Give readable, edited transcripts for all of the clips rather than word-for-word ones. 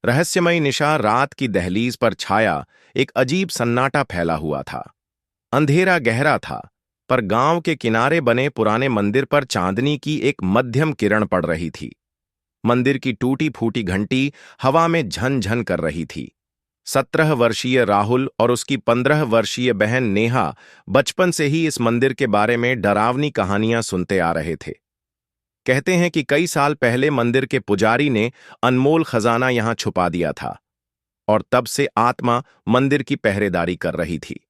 रहस्यमयी निशा रात की दहलीज पर छाया एक अजीब सन्नाटा फैला हुआ था। अंधेरा गहरा था, पर गांव के किनारे बने पुराने मंदिर पर चांदनी की एक मध्यम किरण पड़ रही थी। मंदिर की टूटी फूटी घंटी हवा में झन-झन कर रही थी। 17 वर्षीय राहुल और उसकी 15 वर्षीय बहन नेहा बचपन से ही इस मंदिर के बारे में डरावनी कहानियां सुनते आ रहे थे। कहते हैं कि कई साल पहले मंदिर के पुजारी ने अनमोल खजाना यहां छुपा दिया था और तब से आत्मा मंदिर की पहरेदारी कर रही थी।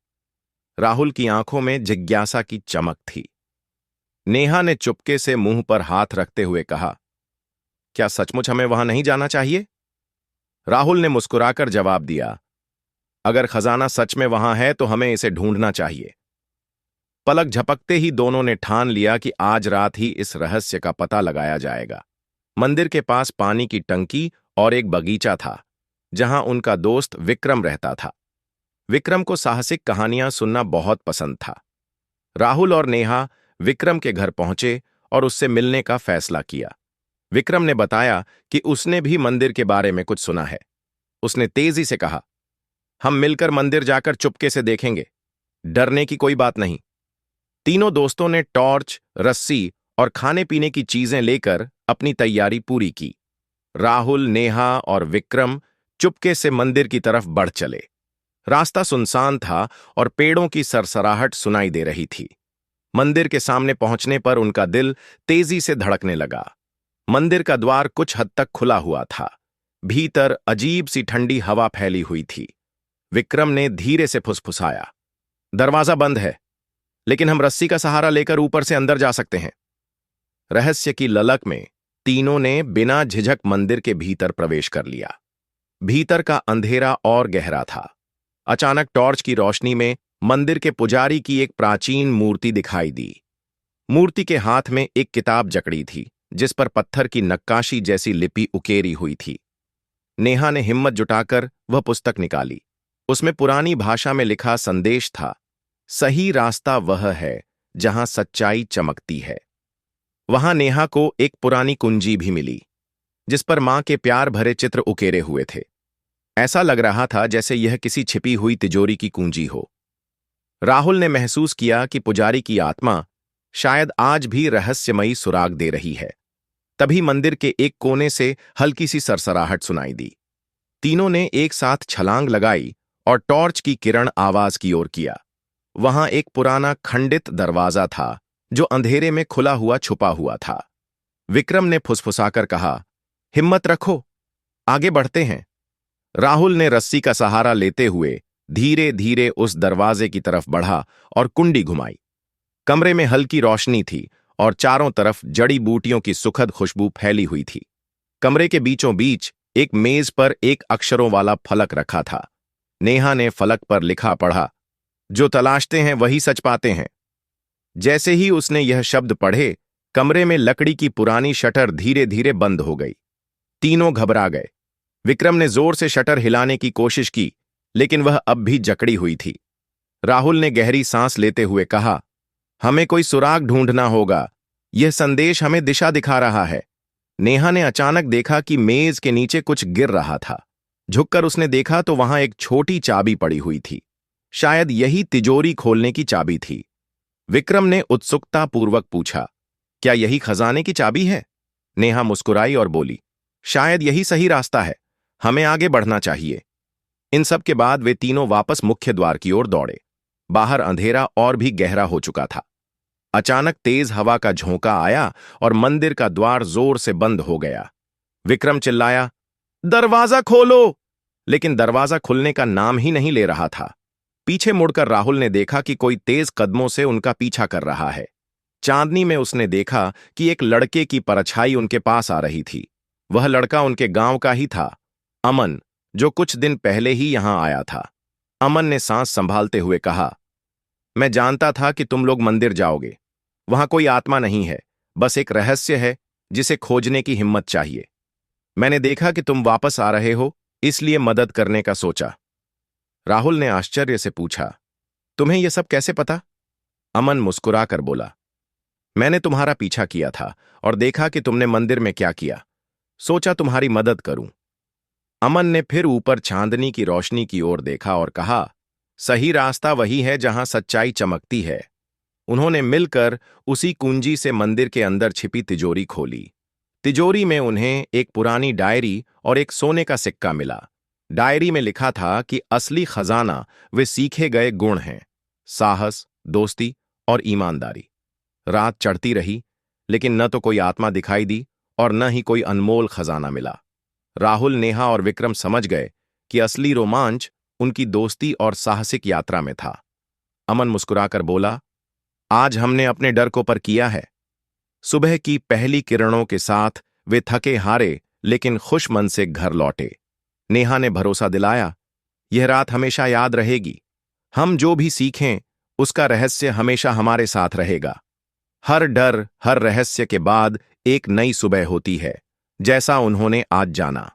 राहुल की आंखों में जिज्ञासा की चमक थी। नेहा ने चुपके से मुंह पर हाथ रखते हुए कहा, क्या सचमुच हमें वहां नहीं जाना चाहिए? राहुल ने मुस्कुराकर जवाब दिया, अगर खजाना सच में वहां है तो हमें इसे ढूंढना चाहिए। पलक झपकते ही दोनों ने ठान लिया कि आज रात ही इस रहस्य का पता लगाया जाएगा। मंदिर के पास पानी की टंकी और एक बगीचा था, जहां उनका दोस्त विक्रम रहता था। विक्रम को साहसिक कहानियां सुनना बहुत पसंद था। राहुल और नेहा विक्रम के घर पहुंचे और उससे मिलने का फैसला किया। विक्रम ने बताया कि उसने भी मंदिर के बारे में कुछ सुना है। उसने तेजी से कहा, हम मिलकर मंदिर जाकर चुपके से देखेंगे, डरने की कोई बात नहीं। तीनों दोस्तों ने टॉर्च, रस्सी और खाने पीने की चीजें लेकर अपनी तैयारी पूरी की। राहुल, नेहा और विक्रम चुपके से मंदिर की तरफ बढ़ चले। रास्ता सुनसान था और पेड़ों की सरसराहट सुनाई दे रही थी। मंदिर के सामने पहुंचने पर उनका दिल तेजी से धड़कने लगा। मंदिर का द्वार कुछ हद तक खुला हुआ था। भीतर अजीब सी ठंडी हवा फैली हुई थी। विक्रम ने धीरे से फुसफुसाया, दरवाजा बंद है, लेकिन हम रस्सी का सहारा लेकर ऊपर से अंदर जा सकते हैं। रहस्य की ललक में तीनों ने बिना झिझक मंदिर के भीतर प्रवेश कर लिया। भीतर का अंधेरा और गहरा था। अचानक टॉर्च की रोशनी में मंदिर के पुजारी की एक प्राचीन मूर्ति दिखाई दी। मूर्ति के हाथ में एक किताब जकड़ी थी, जिस पर पत्थर की नक्काशी जैसी लिपि उकेरी हुई थी। नेहा ने हिम्मत जुटाकर वह पुस्तक निकाली। उसमें पुरानी भाषा में लिखा संदेश था, सही रास्ता वह है जहां सच्चाई चमकती है। वहां नेहा को एक पुरानी कुंजी भी मिली, जिस पर मां के प्यार भरे चित्र उकेरे हुए थे। ऐसा लग रहा था जैसे यह किसी छिपी हुई तिजोरी की कुंजी हो। राहुल ने महसूस किया कि पुजारी की आत्मा शायद आज भी रहस्यमयी सुराग दे रही है। तभी मंदिर के एक कोने से हल्की सी सरसराहट सुनाई दी। तीनों ने एक साथ छलांग लगाई और टॉर्च की किरण आवाज की ओर किया। वहां एक पुराना खंडित दरवाजा था, जो अंधेरे में खुला हुआ छुपा हुआ था। विक्रम ने फुसफुसाकर कहा, हिम्मत रखो, आगे बढ़ते हैं। राहुल ने रस्सी का सहारा लेते हुए धीरे धीरे उस दरवाजे की तरफ बढ़ा और कुंडी घुमाई। कमरे में हल्की रोशनी थी और चारों तरफ जड़ी बूटियों की सुखद खुशबू फैली हुई थी। कमरे के बीचों बीच एक मेज पर एक अक्षरों वाला फलक रखा था। नेहा ने फलक पर लिखा पढ़ा, जो तलाशते हैं वही सच पाते हैं। जैसे ही उसने यह शब्द पढ़े, कमरे में लकड़ी की पुरानी शटर धीरे धीरे बंद हो गई। तीनों घबरा गए। विक्रम ने जोर से शटर हिलाने की कोशिश की, लेकिन वह अब भी जकड़ी हुई थी। राहुल ने गहरी सांस लेते हुए कहा, हमें कोई सुराग ढूंढना होगा, यह संदेश हमें दिशा दिखा रहा है। नेहा ने अचानक देखा कि मेज के नीचे कुछ गिर रहा था। झुककर उसने देखा तो वहां एक छोटी चाबी पड़ी हुई थी। शायद यही तिजोरी खोलने की चाबी थी। विक्रम ने उत्सुकतापूर्वक पूछा, क्या यही खजाने की चाबी है? नेहा मुस्कुराई और बोली, शायद यही सही रास्ता है, हमें आगे बढ़ना चाहिए। इन सब के बाद वे तीनों वापस मुख्य द्वार की ओर दौड़े। बाहर अंधेरा और भी गहरा हो चुका था। अचानक तेज हवा का झोंका आया और मंदिर का द्वार जोर से बंद हो गया। विक्रम चिल्लाया, दरवाजा खोलो! लेकिन दरवाजा खुलने का नाम ही नहीं ले रहा था। पीछे मुड़कर राहुल ने देखा कि कोई तेज कदमों से उनका पीछा कर रहा है। चांदनी में उसने देखा कि एक लड़के की परछाई उनके पास आ रही थी। वह लड़का उनके गांव का ही था, अमन, जो कुछ दिन पहले ही यहां आया था। अमन ने सांस संभालते हुए कहा, मैं जानता था कि तुम लोग मंदिर जाओगे। वहां कोई आत्मा नहीं है, बस एक रहस्य है जिसे खोजने की हिम्मत चाहिए। मैंने देखा कि तुम वापस आ रहे हो, इसलिए मदद करने का सोचा। राहुल ने आश्चर्य से पूछा, तुम्हें यह सब कैसे पता? अमन मुस्कुराकर बोला, मैंने तुम्हारा पीछा किया था और देखा कि तुमने मंदिर में क्या किया। सोचा तुम्हारी मदद करूं। अमन ने फिर ऊपर चांदनी की रोशनी की ओर देखा और कहा, सही रास्ता वही है जहां सच्चाई चमकती है। उन्होंने मिलकर उसी कुंजी से मंदिर के अंदर छिपी तिजोरी खोली। तिजोरी में उन्हें एक पुरानी डायरी और एक सोने का सिक्का मिला। डायरी में लिखा था कि असली खजाना वे सीखे गए गुण हैं, साहस, दोस्ती और ईमानदारी। रात चढ़ती रही, लेकिन न तो कोई आत्मा दिखाई दी और न ही कोई अनमोल खजाना मिला। राहुल, नेहा और विक्रम समझ गए कि असली रोमांच उनकी दोस्ती और साहसिक यात्रा में था। अमन मुस्कुराकर बोला, आज हमने अपने डर को पर किया है। सुबह की पहली किरणों के साथ वे थके हारे लेकिन खुश मन से घर लौटे। नेहा ने भरोसा दिलाया, यह रात हमेशा याद रहेगी। हम जो भी सीखें उसका रहस्य हमेशा हमारे साथ रहेगा। हर डर, हर रहस्य के बाद एक नई सुबह होती है, जैसा उन्होंने आज जाना।